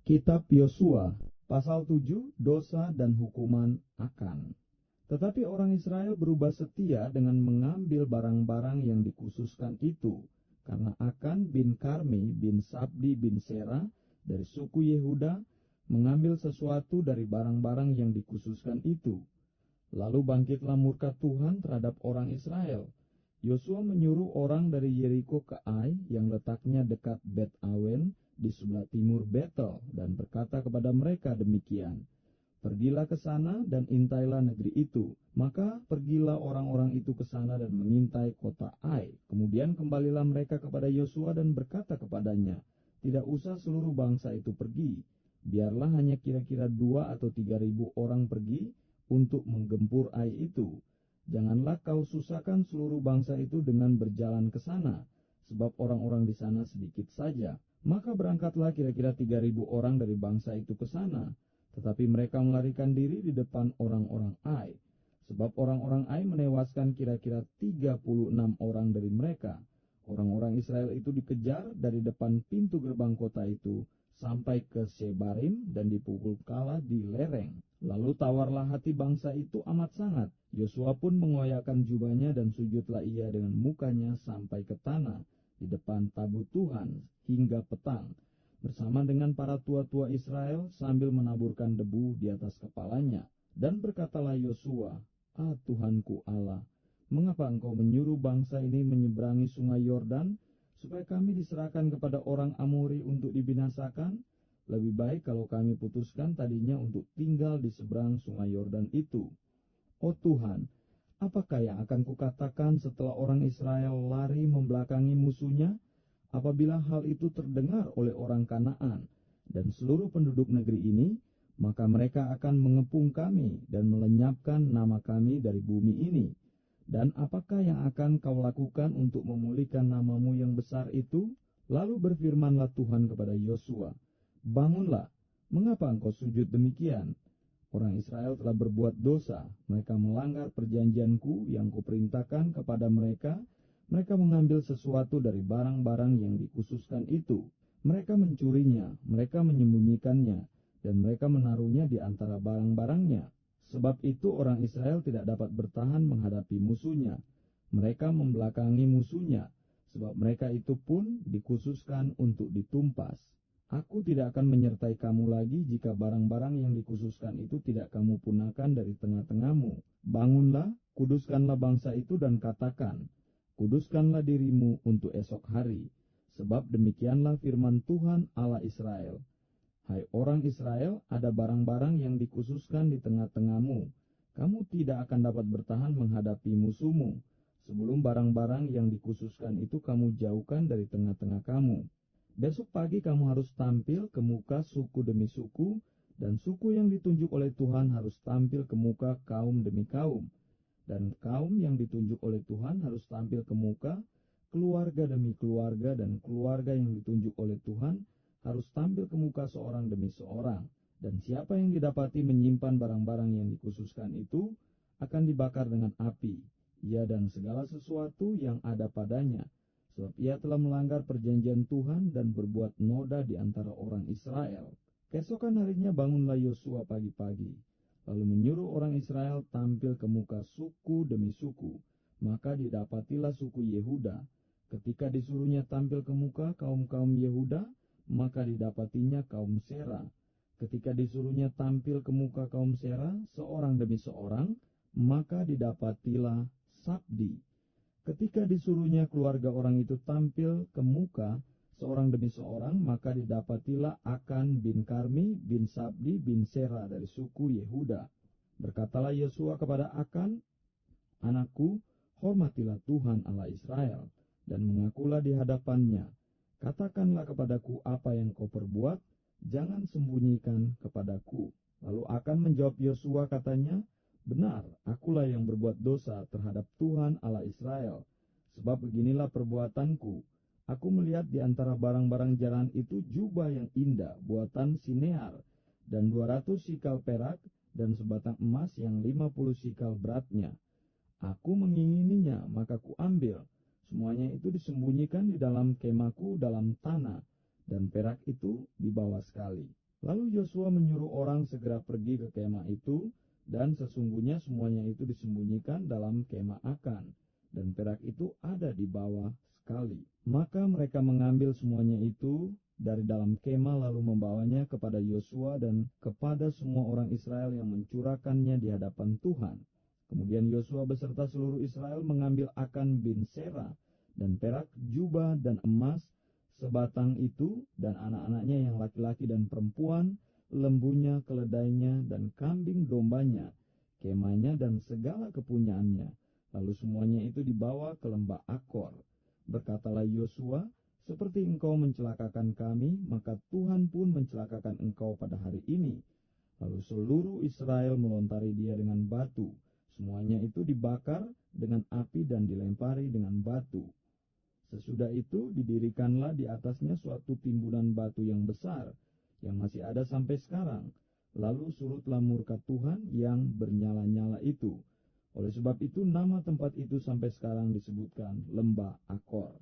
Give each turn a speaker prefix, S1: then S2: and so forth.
S1: Kitab Yosua, pasal 7, dosa dan hukuman Akan. Tetapi orang Israel berubah setia dengan mengambil barang-barang yang dikhususkan itu, karena Akan bin Karmi bin Sabdi bin Sera dari suku Yehuda mengambil sesuatu dari barang-barang yang dikhususkan itu. Lalu bangkitlah murka Tuhan terhadap orang Israel. Yosua menyuruh orang dari Yeriko ke Ai yang letaknya dekat Bet Awen di sebelah timur Betel, dan berkata kepada mereka demikian, "Pergilah ke sana dan intailah negeri itu." Maka pergilah orang-orang itu ke sana dan mengintai kota Ai. Kemudian kembalilah mereka kepada Yosua dan berkata kepadanya, "Tidak usah seluruh bangsa itu pergi, biarlah hanya kira-kira 2 atau 3.000 orang pergi untuk menggempur Ai itu. Janganlah kau susahkan seluruh bangsa itu dengan berjalan ke sana, sebab orang-orang di sana sedikit saja." Maka berangkatlah kira-kira 3.000 orang dari bangsa itu ke sana. Tetapi mereka melarikan diri di depan orang-orang Ai. Sebab orang-orang Ai menewaskan kira-kira 36 orang dari mereka. Orang-orang Israel itu dikejar dari depan pintu gerbang kota itu sampai ke Shebarim dan dipukul kalah di lereng. Lalu tawarlah hati bangsa itu amat sangat. Yosua pun mengoyakkan jubahnya dan sujudlah ia dengan mukanya sampai ke tanah di depan tabut Tuhan hingga petang, bersama dengan para tua-tua Israel sambil menaburkan debu di atas kepalanya. Dan berkatalah Yosua, "Ah Tuhanku Allah, mengapa engkau menyuruh bangsa ini menyeberangi sungai Yordan, supaya kami diserahkan kepada orang Amori untuk dibinasakan? Lebih baik kalau kami putuskan tadinya untuk tinggal di seberang sungai Yordan itu. Oh Tuhan, apakah yang akan kukatakan setelah orang Israel lari membelakangi musuhnya? Apabila hal itu terdengar oleh orang Kanaan dan seluruh penduduk negeri ini, maka mereka akan mengepung kami dan melenyapkan nama kami dari bumi ini. Dan apakah yang akan kau lakukan untuk memulihkan namamu yang besar itu?" Lalu berfirmanlah Tuhan kepada Yosua, "Bangunlah, mengapa engkau sujud demikian? Orang Israel telah berbuat dosa, mereka melanggar perjanjianku yang kuperintahkan kepada mereka. Mereka mengambil sesuatu dari barang-barang yang dikhususkan itu. Mereka mencurinya, mereka menyembunyikannya, dan mereka menaruhnya di antara barang-barangnya. Sebab itu orang Israel tidak dapat bertahan menghadapi musuhnya. Mereka membelakangi musuhnya, sebab mereka itu pun dikhususkan untuk ditumpas. Aku tidak akan menyertai kamu lagi jika barang-barang yang dikhususkan itu tidak kamu punahkan dari tengah-tengahmu. Bangunlah, kuduskanlah bangsa itu dan katakan, kuduskanlah dirimu untuk esok hari, sebab demikianlah firman Tuhan Allah Israel. Hai orang Israel, ada barang-barang yang dikhususkan di tengah-tengahmu. Kamu tidak akan dapat bertahan menghadapi musuhmu, sebelum barang-barang yang dikhususkan itu kamu jauhkan dari tengah-tengah kamu. Besok pagi kamu harus tampil ke muka suku demi suku, dan suku yang ditunjuk oleh Tuhan harus tampil ke muka kaum demi kaum. Dan kaum yang ditunjuk oleh Tuhan harus tampil ke muka keluarga demi keluarga, dan keluarga yang ditunjuk oleh Tuhan harus tampil ke muka seorang demi seorang. Dan siapa yang didapati menyimpan barang-barang yang dikhususkan itu akan dibakar dengan api, ia dan segala sesuatu yang ada padanya, sebab ia telah melanggar perjanjian Tuhan dan berbuat noda di antara orang Israel. Keesokan harinya bangunlah Yosua pagi-pagi, lalu menyuruh orang Israel tampil ke muka suku demi suku. Maka didapatilah suku Yehuda. Ketika disuruhnya tampil ke muka kaum-kaum Yehuda, maka didapatinya kaum Sera. Ketika disuruhnya tampil ke muka kaum Sera, seorang demi seorang, maka didapatilah Sabdi. Ketika disuruhnya keluarga orang itu tampil ke muka seorang demi seorang, maka didapatilah Akan bin Karmi bin Sabdi bin Sera dari suku Yehuda. Berkatalah Yosua kepada Akan, "Anakku, hormatilah Tuhan Allah Israel, dan mengakulah di hadapannya. Katakanlah kepadaku apa yang kau perbuat, jangan sembunyikan kepadaku." Lalu Akan menjawab Yosua katanya, "Benar, akulah yang berbuat dosa terhadap Tuhan Allah Israel. Sebab beginilah perbuatanku. Aku melihat di antara barang-barang jalan itu jubah yang indah, buatan Sinear, dan 200 sikal perak, dan sebatang emas yang 50 sikal beratnya. Aku mengingininya, maka kuambil. Semuanya itu disembunyikan di dalam kemaku dalam tanah, dan perak itu di bawah sekali." Lalu Yosua menyuruh orang segera pergi ke kemah itu, dan sesungguhnya semuanya itu disembunyikan dalam kemah Akan, dan perak itu ada di bawah sekali. Maka mereka mengambil semuanya itu dari dalam kemah lalu membawanya kepada Yosua dan kepada semua orang Israel yang mencurahkannya di hadapan Tuhan. Kemudian Yosua beserta seluruh Israel mengambil Akan bin Serah dan perak, jubah dan emas, sebatang itu, dan anak-anaknya yang laki-laki dan perempuan, lembunya, keledainya, dan kambing dombanya, kemahnya, dan segala kepunyaannya. Lalu semuanya itu dibawa ke lembah Akor. Berkatalah Yosua, seperti engkau mencelakakan kami, maka Tuhan pun mencelakakan engkau pada hari ini. Lalu seluruh Israel melontari dia dengan batu. Semuanya itu dibakar dengan api dan dilempari dengan batu. Sesudah itu didirikanlah di atasnya suatu timbunan batu yang besar, yang masih ada sampai sekarang. Lalu surutlah murka Tuhan yang bernyala-nyala itu. Oleh sebab itu nama tempat itu sampai sekarang disebutkan Lembah Akor.